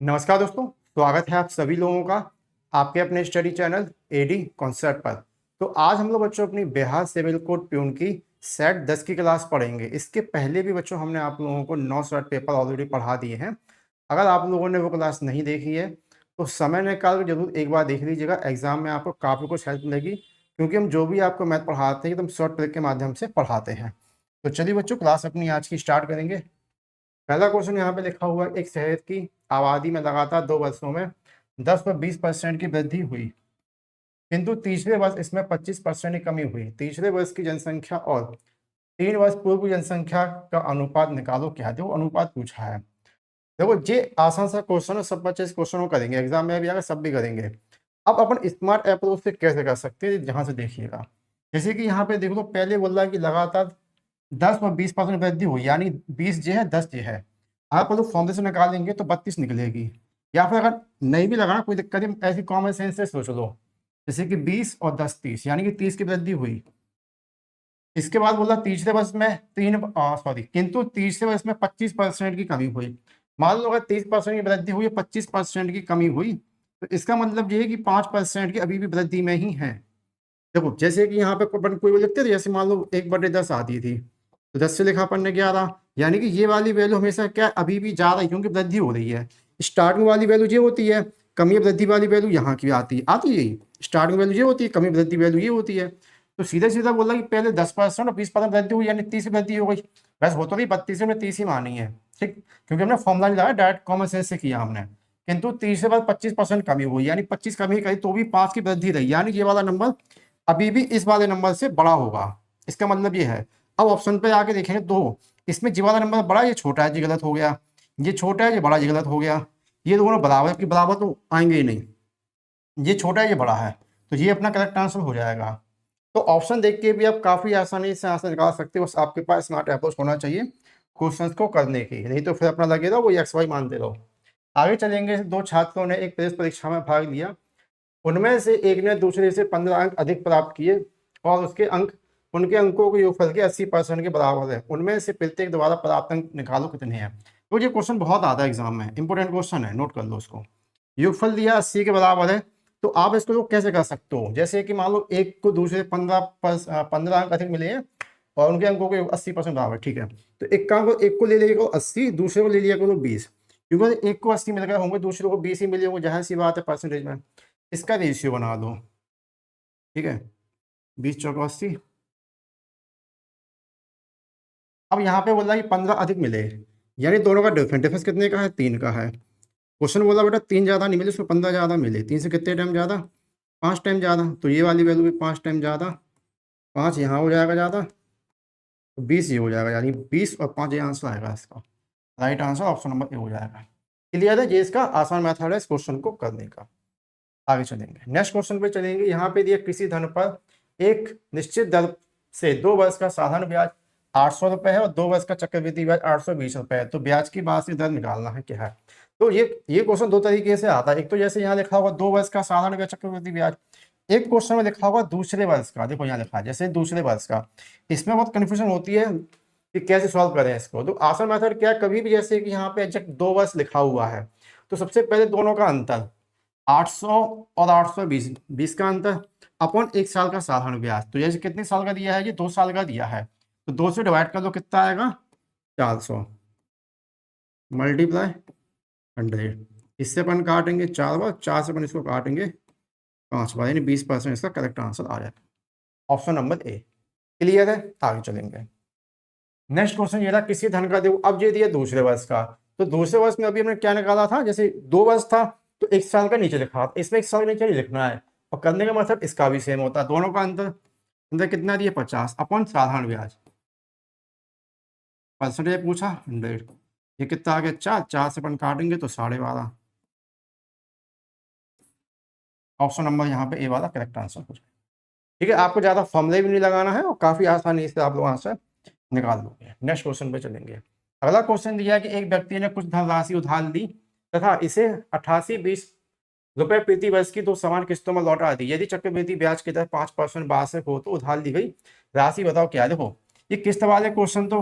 नमस्कार दोस्तों, स्वागत है आप सभी लोगों का आपके अपने स्टडी चैनल एडी कॉन्सेप्ट पर। तो आज हम लोग बच्चों अपनी बिहार सिविल कोड प्यून की सेट 10 की क्लास पढ़ेंगे। इसके पहले भी बच्चों हमने आप लोगों को 9 सेट पेपर ऑलरेडी पढ़ा दिए हैं। अगर आप लोगों ने वो क्लास नहीं देखी है तो समय निकाल कर जरूर एक बार देख लीजिएगा। एग्जाम में आपको काफ़ी कुछ हेल्प मिलेगी, क्योंकि हम जो भी आपको मैथ पढ़ाते हैं एकदम शॉर्ट ट्रिक के माध्यम से पढ़ाते हैं। तो चलिए बच्चों, क्लास अपनी आज की स्टार्ट करेंगे। पहला क्वेश्चन यहाँ पे लिखा हुआ है, एक शहर की आबादी में लगातार 2 वर्षों में 10 व 20% की वृद्धि हुई, किंतु तीसरे वर्ष इसमें 25% की कमी हुई। तीसरे वर्ष की जनसंख्या और 3 वर्ष पूर्व की जनसंख्या का अनुपात निकालो। क्या जो अनुपात पूछा है, देखो ये आसान सा क्वेश्चन है। सब बच्चे इस क्वेश्चन को करेंगे, एग्जाम में भी आएगा, सब भी करेंगे। अब अपन स्मार्ट अप्रोच से कैसे कर सकते हैं, जहां से देखिएगा। जैसे कि यहाँ पे देख लो, पहले बोल रहा है कि लगातार 10 व 20% वृद्धि हुई, यानी 20 जो है 10 जो है, आप लोग फॉर्मूले से निकालेंगे तो 32 निकलेगी। या फिर अगर नहीं भी लगाना कोई दिक्कत नहीं, ऐसी कॉमन सेंस से सोच लो। जैसे कि 20 और 10 30, यानी कि 30 की वृद्धि हुई। इसके बाद बोला तीसरे वर्ष में किंतु तीसरे वर्ष में 25% की कमी हुई। मान लो अगर 30% की वृद्धि हुई, 25% की कमी हुई, तो इसका मतलब ये है कि 5% की अभी भी वृद्धि में ही है। देखो जैसे कि यहाँ पे अपन कोई भी लिखते थे, जैसे मान लो 1/10 आती थी, तो 10 से लिखा अपन ने 11, यानी कि ये वाली वैल्यू हमेशा क्या अभी भी जा रही है, क्योंकि वृद्धि हो रही है। स्टार्टिंग वाली वैल्यू ये होती है, कमी वृद्धि वाली वैल्यू यहाँ की आती है। स्टार्टिंग वैल्यू ये होती है, कमी वृद्धि वैल्यू ये होती है। तो सीधा सीधा बोला कि पहले 10% और 20% वृद्धि हुई, यानी 30 वृद्धि हो गई। वैसे हो तो रही 32 में 30 ही मानी है, ठीक, क्योंकि हमने फॉर्मुला नहीं लगाया, डायरेक्ट कॉमन सेंस से किया हमने। किंतु तीसरे बाद 25% कमी हुई, यानी 25 कमी करी तो भी 5 की वृद्धि रही, यानी ये वाला नंबर अभी भी इस वाले नंबर से बड़ा होगा। इसका मतलब ये है। अब ऑप्शन पे आके देखेंगे दो, इसमें जी वाला नंबर बड़ा, ये छोटा है, जी गलत हो गया। ये छोटा है, ये बड़ा, ये गलत हो गया। ये दोनों बराबर की बराबर तो आएंगे ही नहीं। ये छोटा है, ये बड़ा है, तो ये अपना करेक्ट आंसर हो जाएगा। तो ऑप्शन देख के भी आप काफी आसानी से आंसर निकाल सकते हो, बस आपके पास स्मार्ट अप्रोच होना चाहिए क्वेश्चंस को करने की, नहीं तो फिर अपना लगेगा वो एक्स वाई मानते रहो। आगे चलेंगे। दो छात्रों ने एक प्रेस परीक्षा में भाग लिया, उनमें से एक ने दूसरे से 15 अंक अधिक प्राप्त किए और उसके अंक उनके अंकों के योगफल के 80% के बराबर है। उनमें से प्रत्येक द्वारा प्राप्त अंक निकालो कितने हैं। तो ये क्वेश्चन बहुत आता है एग्जाम में, इंपोर्टेंट क्वेश्चन है, नोट कर लो उसको। योगफल दिया 80 के बराबर है, तो आप इसको तो कैसे कर सकते हो। जैसे कि मान लो एक को दूसरे 15 अंक अधिक मिले हैं और उनके अंकों के 80% बराबर, ठीक है। तो एक को ले लिया करो 80, दूसरे को ले लिया करो 20, क्योंकि एक को 80 मिल गए होंगे, दूसरे को 20 ही मिले होंगे, जाहिर सी बात है परसेंटेज में। इसका रेशियो बना दो, ठीक है, 20 चौका 80। अब यहाँ पे बोला कि 15 अधिक मिले, यानी दोनों का डिफरेंस कितने का है, 3 का है। क्वेश्चन बोला बेटा 3 ज़्यादा नहीं मिले, उसमें 15 ज़्यादा मिले। 3 से कितने टाइम ज़्यादा, 5 टाइम ज़्यादा, तो ये वाली वैल्यू भी 5 टाइम ज़्यादा। 5 यहाँ हो जाएगा ज़्यादा, तो 20 ये हो जाएगा, यानी 20 और 5 ये आंसर आएगा इसका। Right answer option number A हो जाएगा। क्लियर है, ये इसका आसान मेथड है इस क्वेश्चन को करने का। आगे चलेंगे, नेक्स्ट क्वेश्चन पे चलेंगे। यहाँ पे दिया किसी धन पर एक निश्चित दर से 2 वर्ष का साधारण ब्याज 800 रुपए है और 2 वर्ष का चक्रवृद्धि ब्याज 820 रुपए है। तो ब्याज की वार्षिक दर निकालना है क्या है। तो ये क्वेश्चन दो तरीके से आता है। एक तो जैसे यहाँ लिखा होगा 2 वर्ष का साधारण ब्याज चक्रवृद्धि ब्याज, एक क्वेश्चन में लिखा होगा दूसरे वर्ष का। देखो यहाँ लिखा है जैसे दूसरे वर्ष का, इसमें बहुत कंफ्यूजन होती है कि कैसे सॉल्व करें इसको। तो आसान मेथड क्या है, कभी भी जैसे कि यहाँ पे एग्जैक्ट 2 वर्ष लिखा हुआ है, तो सबसे पहले दोनों का अंतर 800 और 820, 20 का अंतर अपॉन 1 साल का साधारण ब्याज। तो जैसे कितने साल का दिया है, ये 2 साल का दिया है, तो 2 से डिवाइड कर दो, कितना आएगा 400 मल्टीप्लाई 100। इससे अपन काटेंगे 4 बार, 4 से अपन इसको काटेंगे 5 बार, यानी 20% इसका करेक्ट आंसर आ जाएगा, ऑप्शन नंबर ए। क्लियर है, आगे चलेंगे। नेक्स्ट क्वेश्चन ये था किसी धन का देखो, अब ये दिया दूसरे वर्ष का। तो दूसरे वर्ष में अभी हमने क्या निकाला था, जैसे 2 वर्ष था तो 1 साल का नीचे लिखा था, इसमें 1 साल के नीचे नहीं लिखना है। और करने का मतलब इसका भी सेम होता है, दोनों का अंतर अंदर कितना दिया 50 अपॉन साधारण ब्याज। परसेंटेज पूछा 100, ये कितना आ गया 4, 4 से अपन काटेंगे तो 12.5। ऑप्शन नंबर यहाँ पे ए वाला करेक्ट आंसर हो जाएगा। ठीक है, आपको ज्यादा फॉर्मूले भी नहीं लगाना है और काफी आसानी से आप लोग आंसर निकाल दोगे। नेक्स्ट क्वेश्चन पे चलेंगे। अगला क्वेश्चन दिया है कि एक व्यक्ति ने कुछ धनराशि उधार ली तथा इसे 88-20 रुपए प्रति वर्ष की 2 समान किस्तों में लौटा दी। यदि चक्रवृद्धि ब्याज की दर 5% वार्षिक हो तो उधार ली गई राशि बताओ क्या है। देखो ये किस्त वाले क्वेश्चन तो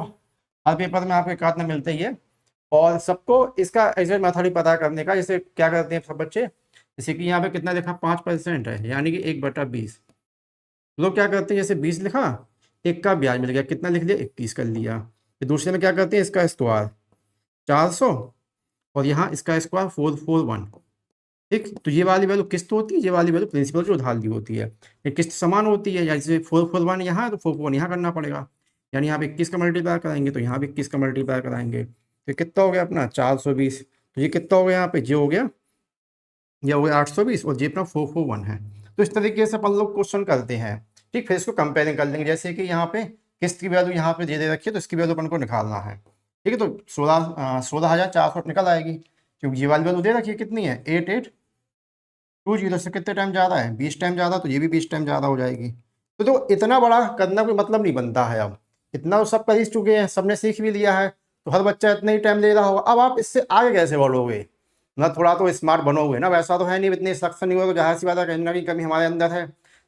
हर पेपर में आपको एक आध में मिलते ही है, और सबको इसका एग्जैक्ट मेथड ही पता करने का। जैसे क्या करते हैं सब बच्चे, जैसे कि यहाँ पे कितना लिखा 5% है, यानी कि 1/20। लोग क्या करते हैं, जैसे 20 लिखा, एक का ब्याज मिल गया, कितना लिख लिया, 21 कर लिया। फिर दूसरे में क्या करते हैं, इसका स्क्वायर 400, और यहाँ इसका स्क्वायर 441। ठीक, तो ये वाली वैल्यू किस्त होती है, ये वाली वैल्यू प्रिंसिपल जो उधार दी होती है। ये किस्त समान होती है, जैसे 441 यहाँ है तो 441 यहाँ करना पड़ेगा। यानी यहाँ पे 21 का मल्टीप्लाई कराएंगे तो यहाँ भी 21 का मल्टीप्लाई कराएंगे, तो कितना हो गया अपना 420। तो ये कितना हो गया, यहाँ पे ये हो गया, ये हो गया 820, और ये अपना 441 है। तो इस तरीके से अपन लोग क्वेश्चन करते हैं। ठीक, फिर इसको कंपेयरिंग कर लेंगे, जैसे कि यहाँ पे किस्त की वैल्यू यहाँ पे दे रखी है, तो इसकी वैल्यू अपन को निकालना है। ठीक है, तो 16,400 निकल आएगी, क्योंकि ये वाली वैल्यू दे रखी है कितनी है, 8820 से कितने टाइम ज़्यादा है, 20 टाइम ज़्यादा, तो ये भी 20 टाइम ज़्यादा हो जाएगी। तो इतना बड़ा करना कोई मतलब नहीं बनता है। अब इतना तो सब कर ही चुके हैं, सबने सीख भी लिया है, तो हर बच्चा इतना ही टाइम ले रहा होगा। अब आप इससे आगे कैसे बढ़ोगे ना, थोड़ा तो स्मार्ट बनोगे ना, वैसा तो है नहीं, इतनी सख्त नहीं होगा, तो जहाँ सी बात है, कहीं ना कहीं कमी हमारे अंदर है,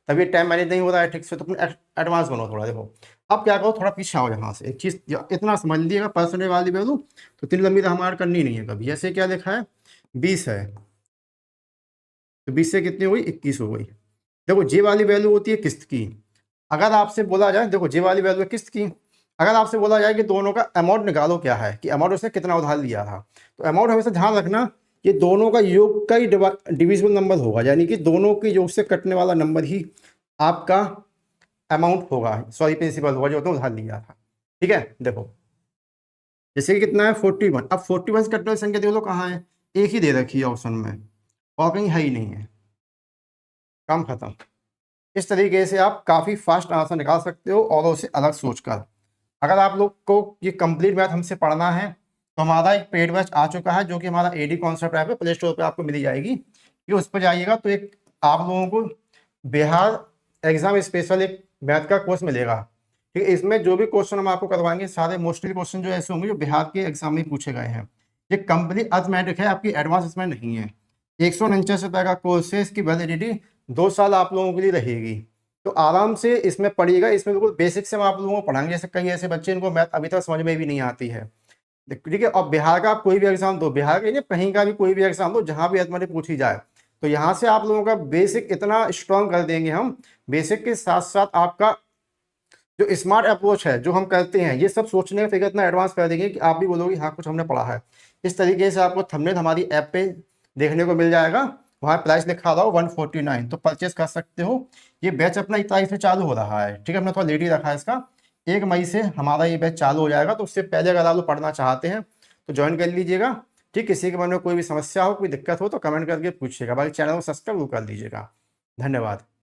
तभी टाइम मैनेज नहीं हो रहा है ठीक से। तो अपने एडवांस बनो थोड़ा। देखो अब क्या करो, थोड़ा पीछे आओ यहाँ से, एक चीज़ इतना समझ लीजिएगा, परसेंटेज वाली वैल्यू तो इतनी लंबी तो हमारे करनी नहीं है कभी। जैसे क्या लिखा है, 20 है, तो 20 से कितनी हो गई, 21 हो गई। देखो जे वाली वैल्यू होती है किस्त की। अगर आपसे बोला जाए, देखो जे वाली वैल्यू है किस्त की, अगर आपसे बोला जाए कि दोनों का अमाउंट निकालो, क्या है कि अमाउंट उसने कितना उधार लिया था, तो अमाउंट हमेशा ध्यान रखना, ये दोनों का योग का ही डिविजिबल नंबर होगा, यानी कि दोनों के योग से कटने वाला नंबर ही आपका अमाउंट होगा, सॉरी प्रिंसिपल होगा, जो उसने उधार लिया था। ठीक है, देखो जैसे कि कितना है 41, अब 41 से कटने वाली संख्या देख लो कहाँ है, एक ही दे रखी है ऑप्शन में, और कहीं है ही नहीं है, काम खत्म। इस तरीके से आप काफ़ी फास्ट आंसर निकाल सकते हो औरों से अलग सोचकर। अगर आप लोग को ये कंप्लीट मैथ हमसे पढ़ना है, तो हमारा एक पेड बैच आ चुका है, जो कि हमारा एडी कॉन्सेप्ट ऐप है, प्ले स्टोर पे आपको मिल जाएगी। कि उस पर जाइएगा तो एक आप लोगों को बिहार एग्जाम स्पेशल एक मैथ का कोर्स मिलेगा। ठीक है, इसमें जो भी क्वेश्चन हम आपको करवाएंगे, सारे मोस्टली क्वेश्चन जो ऐसे होंगे जो बिहार के एग्जाम में पूछे गए हैं। ये कंप्लीट अर्थमेटिक है, आपकी एडवांस इसमें नहीं है। 149 रुपये का कोर्स है, इसकी वैलिडिटी 2 साल आप लोगों के लिए रहेगी। तो आराम से इसमें पढ़िएगा, इसमें बिल्कुल बेसिक से हम आप लोगों को पढ़ाएंगे। जैसे कई ऐसे बच्चे इनको मैथ अभी तक समझ में भी नहीं आती है। ठीक है, और बिहार का आप कोई भी एग्जाम दो, बिहार का नहीं कहीं का भी कोई भी एग्जाम दो, जहाँ भी अर्थमेटिक पूछी जाए, तो यहाँ से आप लोगों का बेसिक इतना स्ट्रांग कर देंगे हम, बेसिक के साथ साथ आपका जो स्मार्ट अप्रोच है जो हम करते हैं, ये सब सोचने का तरीका इतना एडवांस कर देंगे कि आप भी बोलोगे हाँ कुछ हमने पढ़ा है। इस तरीके से आपको थंबनेल हमारी ऐप पे देखने को मिल जाएगा, वहाँ प्राइस लिखा रहा हो 149, तो परचेस कर सकते हो। ये बैच अपना इस तारीख से चालू हो रहा है। ठीक है, हमने थोड़ा लेट ही रखा है इसका, 1 मई से हमारा ये बैच चालू हो जाएगा। तो उससे पहले अगर आप लोग पढ़ना चाहते हैं तो ज्वाइन कर लीजिएगा। ठीक, किसी के मन में कोई भी समस्या हो, कोई दिक्कत हो तो कमेंट करके पूछिएगा। बाकी चैनल को सब्सक्राइब कर लीजिएगा। धन्यवाद।